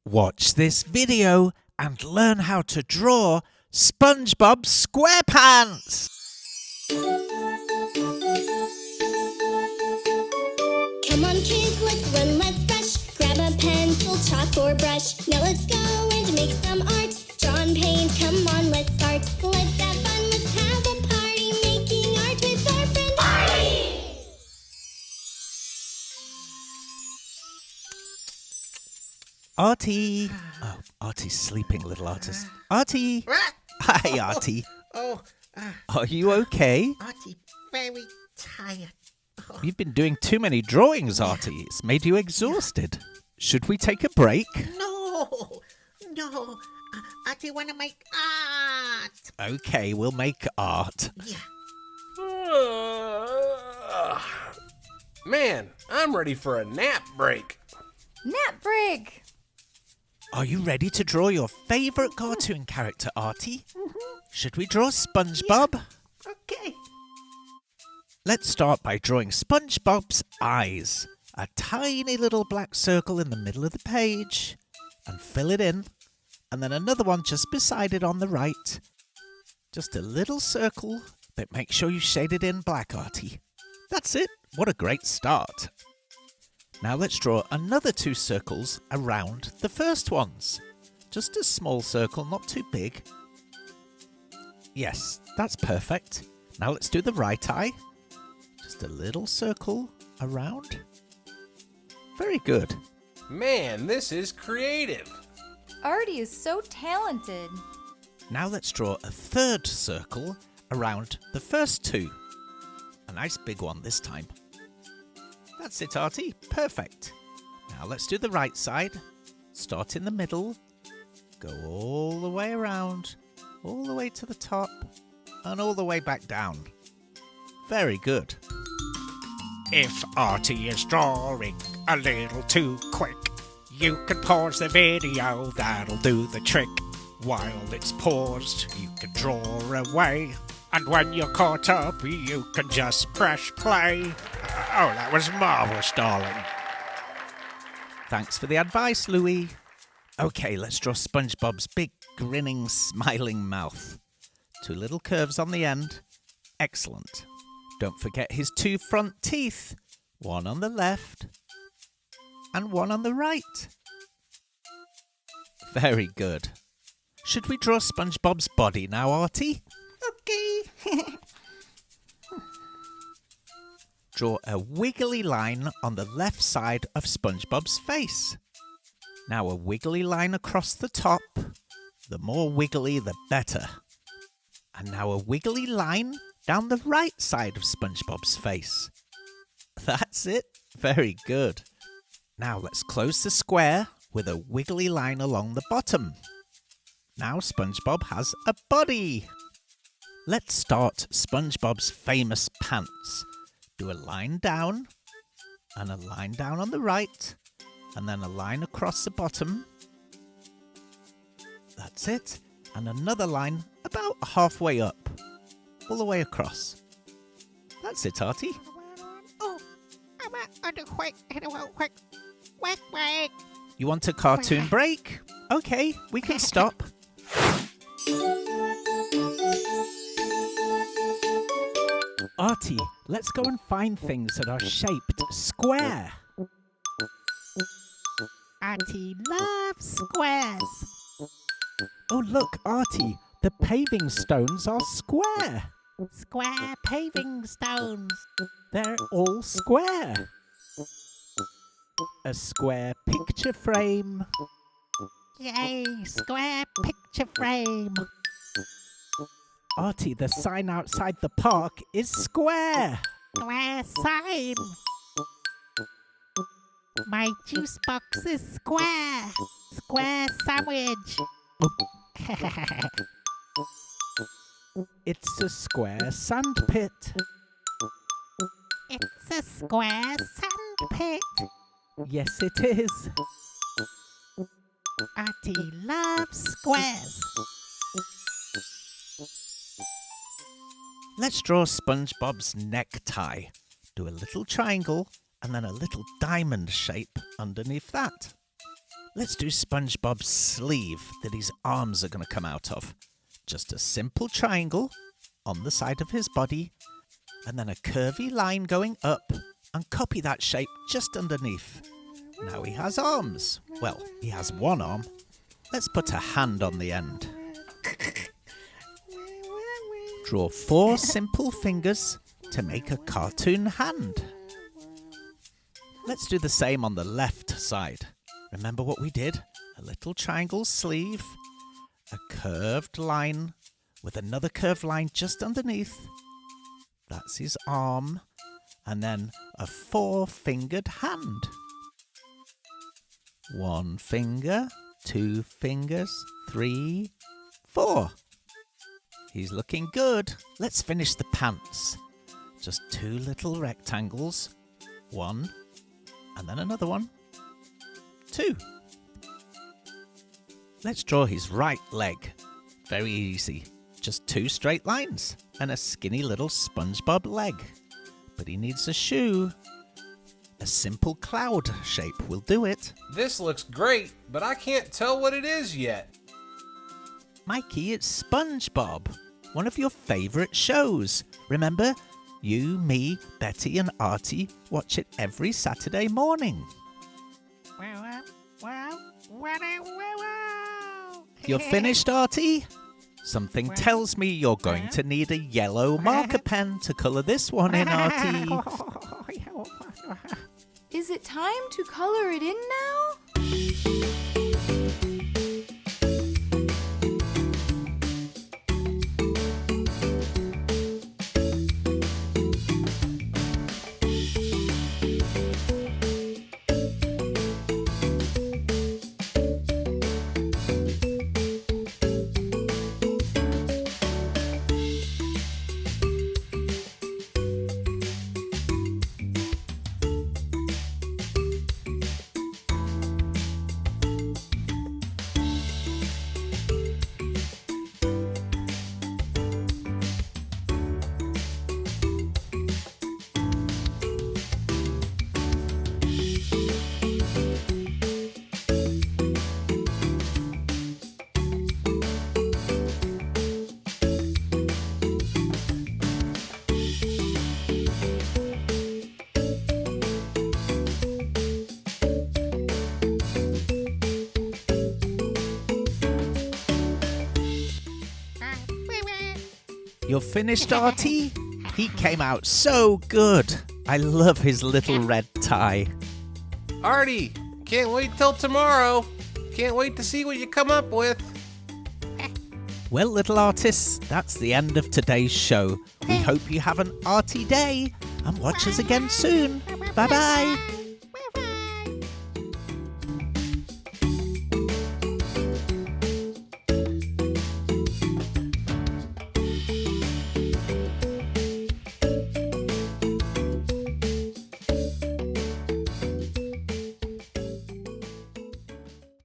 Watch this video and learn how to draw SpongeBob SquarePants. Come on kids, let's run, let's rush. Grab a pencil, chalk or brush. Now let's go and make some art. Draw and paint, come on, let's start. Let's have fun, let's have a party. Making art with our friend Artie. Artie. Oh, Artie's sleeping, little artist. Artie. Hi, Artie. Are you okay? Artie, very tired. You've been doing too many drawings, Artie. It's made you exhausted. Should we take a break? No. Artie want to make art. Okay, we'll make art. Yeah. Man, I'm ready for a nap break. Nap break! Are you ready to draw your favourite cartoon character, Artie? Should we draw SpongeBob? Okay. Let's start by drawing SpongeBob's eyes. A tiny little black circle in the middle of the page. And fill it in. And then another one just beside it on the right. Just a little circle, but make sure you shade it in black, Artie. That's it. What a great start. Now let's draw another 2 circles around the first ones. Just a small circle, not too big. Yes, that's perfect. Now let's do the right eye. Just a little circle around. Very good. Man, this is creative. Artie is so talented. Now let's draw a 3rd circle around the first 2. A nice big one this time. That's it, Artie. Perfect. Now let's do the right side. Start in the middle. Go all the way around. All the way to the top. And all the way back down. Very good. If Artie is drawing a little too quick, you can pause the video, that'll do the trick. While it's paused, you can draw away. And when you're caught up, you can just press play. Oh, that was marvellous, darling. Thanks for the advice, Louie. Okay, let's draw SpongeBob's big, grinning, smiling mouth. 2 little curves on the end. Excellent. Don't forget his 2 front teeth. One on the left and one on the right. Very good. Should we draw SpongeBob's body now, Artie? Okay. Draw a wiggly line on the left side of SpongeBob's face. Now a wiggly line across the top. The more wiggly, the better. And now a wiggly line down the right side of SpongeBob's face. That's it. Very good. Now let's close the square with a wiggly line along the bottom. Now SpongeBob has a body. Let's start SpongeBob's famous pants. Do a line down, and a line down on the right, and then a line across the bottom. That's it. And another line about halfway up, all the way across. That's it, Artie. Oh, I'm on the quick. You want a cartoon break? Okay, we can stop. Artie, let's go and find things that are shaped square. Artie loves squares. Oh, look, Artie, the paving stones are square. Square paving stones. They're all square. A square picture frame. Yay, square picture frame. Artie, the sign outside the park is square. Square sign. My juice box is square. Square sandwich. It's a square sand pit. It's a square sand pit. Yes, it is. Artie loves squares. Let's draw SpongeBob's necktie. Do a little triangle and then a little diamond shape underneath that. Let's do SpongeBob's sleeve that his arms are going to come out of. Just a simple triangle on the side of his body, and then a curvy line going up, and copy that shape just underneath. Now he has arms. Well, he has one arm. Let's put a hand on the end. Draw 4 simple fingers to make a cartoon hand. Let's do the same on the left side. Remember what we did? A little triangle sleeve, a curved line with another curved line just underneath. That's his arm. And then a 4-fingered hand. 1 finger, 2 fingers, 3, 4. He's looking good. Let's finish the pants. Just 2 little rectangles. 1, and then another one. 2. Let's draw his right leg. Very easy. Just 2 straight lines and a skinny little SpongeBob leg. But he needs a shoe. A simple cloud shape will do it. This looks great, but I can't tell what it is yet. Mikey, it's SpongeBob, one of your favourite shows. Remember, you, me, Betty and Artie watch it every Saturday morning. You're finished, Artie? Something tells me you're going to need a yellow marker pen to colour this one in, Artie. Is it time to color it in now? You're finished, Artie? He came out so good. I love his little red tie. Artie, can't wait till tomorrow. Can't wait to see what you come up with. Well, little artists, that's the end of today's show. We hope you have an arty day and watch us again soon. Bye-bye.